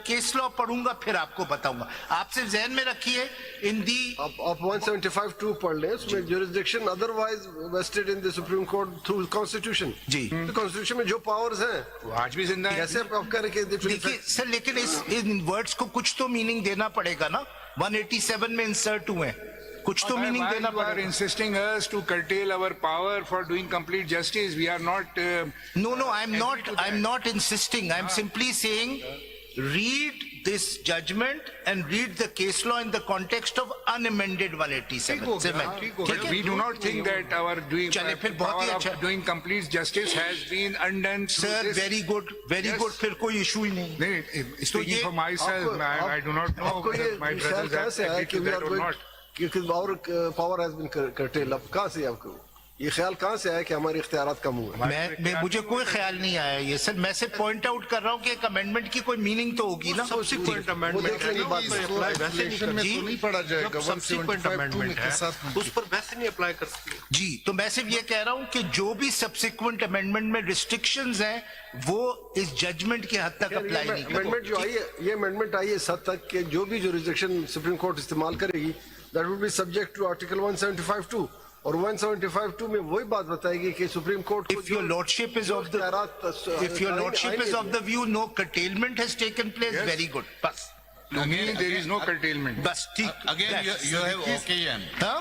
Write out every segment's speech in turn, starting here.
Case law पढ़ूंगा फिर आपको बताऊंगा। आप सिर्फ जहन में रखिए इन दी आप 175(2) पढ़ लें, उसमें jurisdiction otherwise vested in the Supreme Court through Constitution। जी। तो Constitution में जो powers हैं वो आज भी जिंदा है। कैसे आप कह रहे हैं कि देखिए सर, लेकिन इन वर्ड्स को कुछ तो मीनिंग देना पड़ेगा ना। 187 में इंसर्ट हुए, कुछ तो मीनिंग देना You are पड़ेगा। insisting us to curtail our power for doing complete justice. We are not. No, I'm not insisting. I'm simply saying, read this judgment and read the case law in the context of unamended 187. ठीक है? We do not think that our doing चले फिर बहुत ही power अच्छा। of doing complete justice has been undone. through Sir, this. very good, very Yes. good. फिर कोई issue ही नहीं। नहीं, तो speaking ये for myself, I do not know आपको ये whether my ख्याल brothers कहाँ have से आया agreed कि to we that are or going not. कि our power has been curtailed? अब कहाँ से आपको ये ख्याल कहाँ से आया कि हमारे इख्तियारात कम हुए? मुझे कोई ख्याल नहीं आया ये सर। मैं सिर्फ पॉइंट आउट कर रहा हूँ कि एक अमेंडमेंट की कोई मीनिंग तो होगी ना। सब्सिक्वेंट वो देख लेंगे बाद में। अमेंडमेंट में तो नहीं पढ़ा जाएगा। सब्सिक्वेंट अमेंडमेंट है उस पर वैसे नहीं अप्लाई कर सकते। जी, तो मैं सिर्फ ये कह रहा हूँ कि जो भी सब्सिक्वेंट अमेंडमेंट में रिस्ट्रिक्शंस हैं वो इस जजमेमेंट के हद तक अप्लाई नहीं अमेंडमेंट जो आई है, ये अमेंडमेंट आई है इस हद तक कि जो भी जुरिस्डिक्शन सुप्रीम कोर्ट इस्तेमाल करेगी that would be subject to article 175(2) और 175(2) में वही बात बताएगी कि supreme court If your lordship is of the view no curtailment has taken place, Yes. very good. बस Again, there is no curtailment. बस ठीक। Again, you have occasion. हाँ?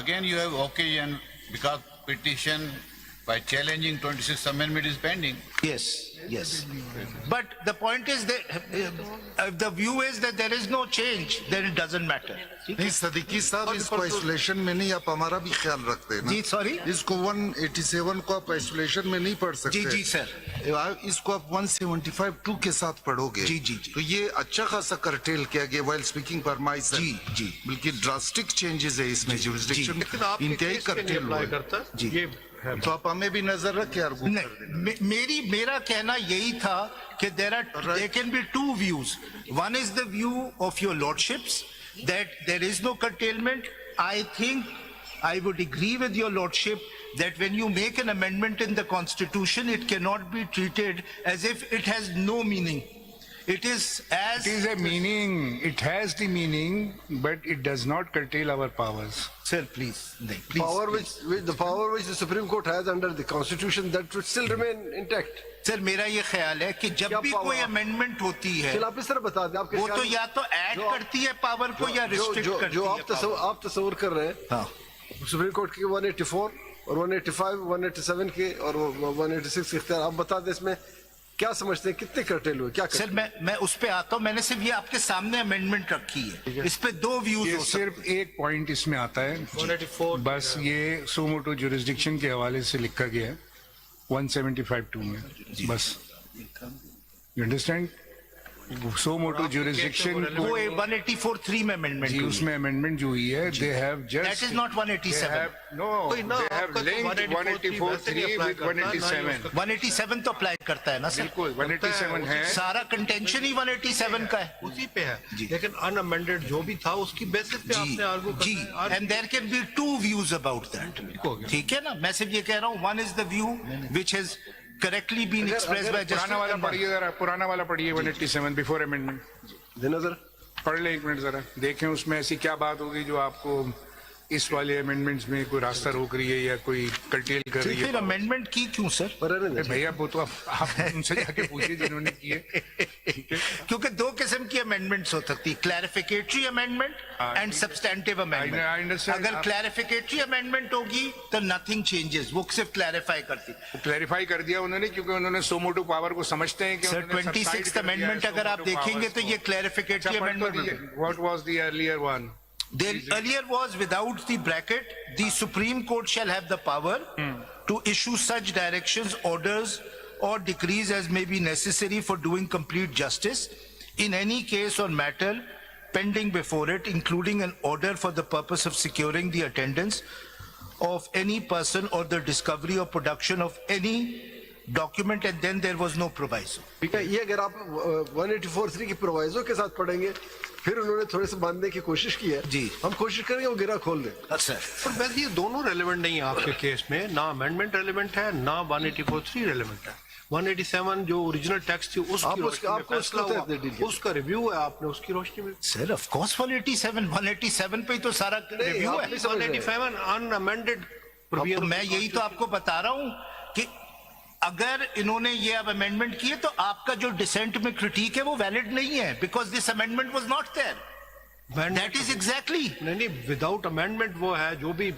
Again, you have occasion because petition by challenging 26th Amendment is pending. Yes. But the point is that if the view is that there is no change, then it doesn't matter. नहीं सदीकी साहब, इसको isolation में नहीं, आप हमारा भी ख्याल रखते हैं ना। जी, sorry? इसको 187 को आप आइसोलेशन में नहीं पढ़ सकते। जी सर। इसको आप 175(2) के साथ पढ़ोगे। जी। तो ये अच्छा खासा कर्टेल किया गया while speaking for myself। जी। बल्कि ड्रास्टिक चेंजेस है इसमें जुरिस्डिक्शन इंतहाई कर्टेल हुआ है। जी। तो आप हमें भी नजर रखे आर्गू कर देना। मेरा कहना यही था कि there can be two views. One is the view of your lordships that there is no curtailment. I think I would agree with your lordship that when you make an amendment in the constitution, it cannot be treated as if it has no meaning. It is as It is a meaning. It has the meaning, but it does not curtail our powers. Sir, please. power which the power which the Supreme Court has under the Constitution that would still remain intact. Sir मेरा ये ख्याल है कि जब भी कोई amendment होती है चल आप इस तरह बता दें आपके वो तो या तो ऐड करती है पावर को या रिस्ट्रिक्ट करती जो है। आप तस्वर कर रहे हैं हाँ। सुप्रीम कोर्ट के 184 और 185 187 के और 186 के इख्तियार आप बता दें इसमें क्या समझते हैं कितने कर्टेल हुए? क्या सर मैं उस पे आता हूँ। मैंने सिर्फ ये आपके सामने अमेंडमेंट रखी है, इस पे दो व्यूज ये हो सिर्फ एक पॉइंट इसमें आता है, बस ये सोमोटो जुरिस्डिक्शन के हवाले से लिखा गया है 175(2) में, बस। You understand? सोमोटो जुरिस्डिक्शन वो 184(3) में अमेंडमेंट जी, उसमें अमेंडमेंट जो हुई है, they have just That is not 187. no, they have linked 184(3) with 187. 187 तो अप्लाई करता है ना सर। बिल्कुल 187 है। सारा कंटेंशन ही 187 का है। उसी पे है, लेकिन अनअमेंडेड जो भी था उसकी बेसिस पे आपने आर्गू जी, and there can be two views about that. ठीक है ना? मैं सिर्फ ये कह रहा हूँ, one is the view which has correctly been expressed by पुराना वाला justice। पढ़िए जरा, पुराना वाला पढ़िए 187 बिफोर अमेंडमेंट। देना जरा पढ़ ले एक मिनट जरा, देखें उसमें ऐसी क्या बात होगी जो आपको इस वाले अमेंडमेंट्स में कोई रास्ता रोक रही है या कोई कर्टेल कर रही है। फिर अमेंडमेंट की क्यों सर? अरे भैया वो तो आप उनसे जाके पूछिए जिन्होंने किए। क्योंकि दो किस्म की अमेंडमेंट्स हो सकती है, clarificatory amendment and substantive I amendment. understand. अगर क्लैरिफिकेटरी अमेंडमेंट होगी तो नथिंग चेंजेस, वो सिर्फ क्लैरिफाई करती है। क्लैरिफाई कर दिया उन्होंने क्योंकि उन्होंने सोमोटो पावर को समझते हैं कि सर उन्होंने 26th subside कर दिया है अमेंडमेंट अगर आप सोमोटो देखेंगे powers तो को। ये क्लैरिफिकेटरी अच्छा, amendment. What was the earlier one? The earlier was without the bracket, the Supreme Court shall have the power to issue such directions, orders or decrees as may be necessary for doing complete justice in any case or matter pending before it, including an order for the purpose of securing the attendance of any person or the discovery or production of any document, and then there was no proviso. ठीक है, ये अगर आप 184(3) की proviso के साथ पढ़ेंगे फिर उन्होंने थोड़े से बांधने की कोशिश की है जी। हम कोशिश करेंगे वो गिरा खोल दें। अच्छा, पर वैसे ये दोनों रेलेवेंट नहीं है आपके केस में, ना अमेंडमेंट रेलेवेंट है ना 184(3) रेलेवेंट है। 187 जो ओरिजिनल टेक्स्ट थी उसकी आप रोशनी में आपको फैसला उसके हुआ, तहत डील किया। उसका रिव्यू है, आपने उसकी रोशनी में सर ऑफ कोर्स 187 पे ही तो सारा रिव्यू आप है। नहीं समझ रहे। 187 अनअमेंडेड तो मैं यही तो आपको बता रहा हूं कि अगर इन्होंने ये अब अमेंडमेंट किए तो आपका जो डिसेंट में क्रिटिक है वो वैलिड नहीं है, because this amendment was not there. That is exactly. नहीं विदाउट अमेंडमेंट वो है जो भी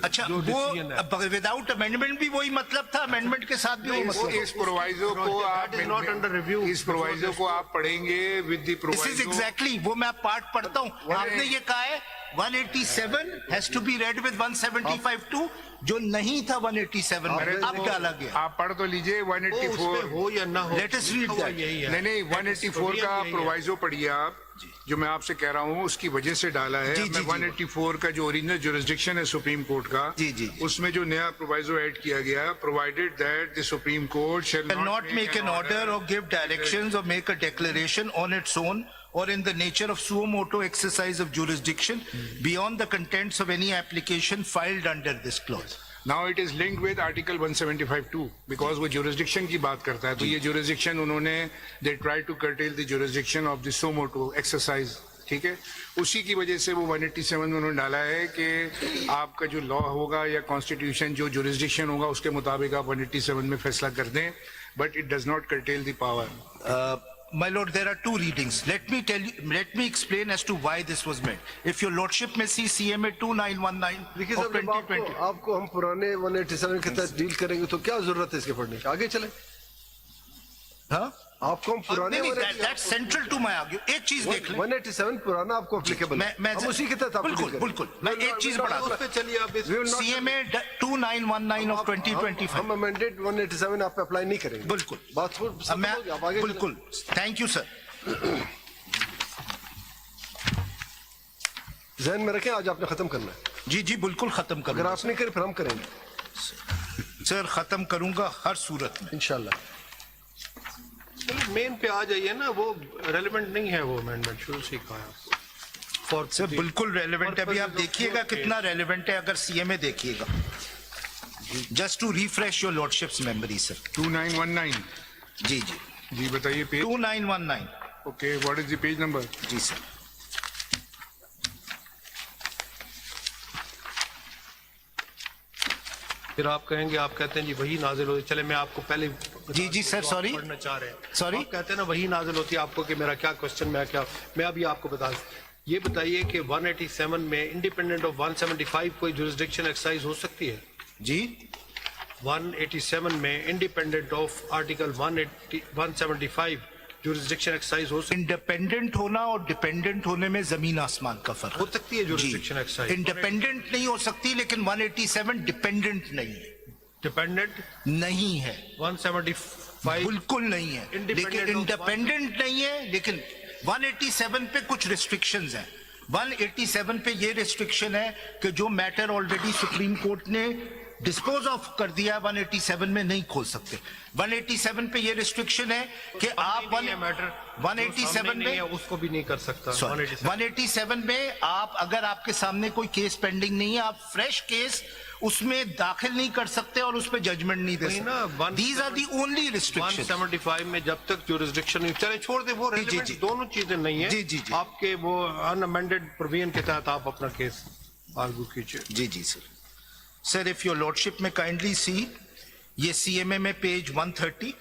अच्छा, जो decision है। वो विदाउट अमेंडमेंट भी वही मतलब था, अमेंडमेंट के साथ भी वही मतलब। इस प्रोवाइजो को आप That is not under review. इस प्रोवाइजो को आप पढ़ेंगे with the this is proviso. Exactly वो मैं पार्ट पढ़ता हूं। आपने ये कहा है 187 has to be read with 175 two, जो नहीं था 187 में अब डाला गया। आप पढ़ तो लीजिए वो उसमें 184। हो या ना हो, Let us read लिखा हुआ that. यही है। नहीं नहीं, 184 का यही है। प्रोवाइजो पढ़िए आप, जो मैं आपसे कह रहा हूँ उसकी वजह से डाला है। जी, मैं जी, 184 का जो ओरिजिनल जुरिस्डिक्शन है सुप्रीम कोर्ट का, जी, जी। उसमें जो नया प्रोवाइजो ऐड किया गया, provided that the supreme court shall Not make an order or give directions or make a declaration on its own or in the nature of suo motu exercise of jurisdiction beyond the contents of any application filed under this clause. Now it is linked with Article 175(2) because वो jurisdiction की बात करता है, तो ये jurisdiction उन्होंने they try to curtail the jurisdiction of the suo motu exercise, ठीक है। उसी की वजह से वो 187 में उन्होंने डाला है कि आपका जो लॉ होगा या कॉन्स्टिट्यूशन जो jurisdiction होगा उसके मुताबिक आप 187 में फैसला कर दें, but it does not curtail the power. My lord, there are two readings. Let me explain as to why this was made. If your lordship may see CMA 2919 देखिए of साहब, जब 2020. आपको हम पुराने 187 के तहत डील करेंगे तो क्या जरूरत है इसके पढ़ने की? आगे चले। हाँ? आपको हम पुराने That's central to my argument. एक चीज देख लें। 187 पुराना आपको एप्लीकेबल है, मैं हम उसी के तहत आपको बिल्कुल डील करेंगे। बिल्कुल मैं एक चीज बढ़ा उस पे चलिए आप इस We will not- CMA 2919 of 2025. हम अमेंडेड 187 आप पे अप्लाई नहीं करेंगे। बिल्कुल। बात को अब मैं आप आगे चलें। बिल्कुल थैंक यू सर। जहन में रखें, आज आपने खत्म करना है। जी जी बिल्कुल खत्म अगर करूंगा आप नहीं करें फिर हम करेंगे सर, खत्म करूंगा हर सूरत में। इंशाल्लाह। मेन पे आ जाइए ना, वो रेलेवेंट नहीं है वो अमेंडमेंट, शुरू से कहा है फॉर सर बिल्कुल रेलेवेंट है। अभी आप देखिएगा कितना रेलेवेंट है, अगर सीएमए देखिएगा। Just to refresh your lordship's memory sir. 2919 जी जी जी बताइए page. 2919 okay, what is the page number? जी सर। फिर आप कहेंगे, आप कहते हैं जी वही नाजिल होती, चले मैं आपको पहले जी जी सर, सॉरी पढ़ना चाह रहे हैं। सॉरी। आप कहते हैं ना वही नाजिल होती है आपको कि मेरा क्या क्वेश्चन, मैं अभी आपको बता दूं। ये बताइए कि 187 में इंडिपेंडेंट ऑफ 175 कोई जुरिस्डिक्शन एक्सरसाइज हो सकती है? जी 187 में independent of article 175 jurisdiction exercise हो सकती इंडिपेंडेंट होना और डिपेंडेंट होने में जमीन आसमान का फर्क हो सकती है जुरिस्डिक्शन एक्सरसाइज। इंडिपेंडेंट नहीं हो सकती, लेकिन 187 डिपेंडेंट नहीं है। डिपेंडेंट नहीं है, 175 बिल्कुल नहीं है। Independent लेकिन of इंडिपेंडेंट नहीं है, लेकिन 187 पे कुछ रिस्ट्रिक्शंस हैं। 187 पे ये रिस्ट्रिक्शन है कि जो मैटर ऑलरेडी सुप्रीम कोर्ट ने डिस्पोज ऑफ कर दिया 187 में नहीं खोल सकते। 187 पे ये रिस्ट्रिक्शन है कि आप मैटर 187 में उसको भी नहीं कर सकता। 187 में आप अगर आपके सामने कोई केस पेंडिंग नहीं है, आप फ्रेश केस उसमें दाखिल नहीं कर सकते और उस पर जजमेंट नहीं दे वही ना, सकते। These are the only restrictions. 175 में जब तक जुरिस्डिक्शन नहीं, चले छोड़ दे, वो जी, relevant जी। दोनों चीजें नहीं है। जी, जी, जी। आपके वो अनअमेंडेड प्रोविजन के तहत आप अपना केस आर्गू कीजिए। जी जी sir. Sir if your lordship may kindly see, ये सीएमए में पेज 130